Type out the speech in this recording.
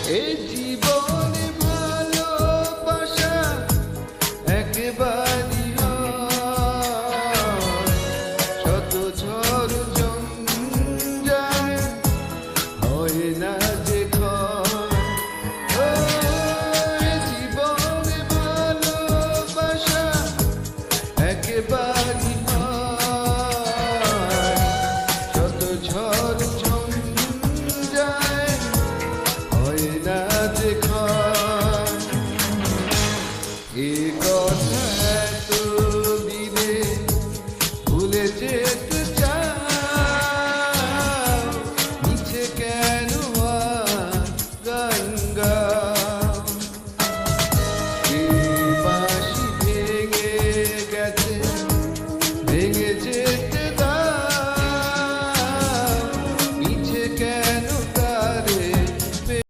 এই জীবনে ভালোবাসা একেবারেই হয়, শত ঝড় ঝঞ্ঝায় হয় না যে ক্ষয়। ও, এই জীবনে ভালোবাসা একেবারেই হয়, শত ঝড় ঝঞ্ঝায় হয় না যে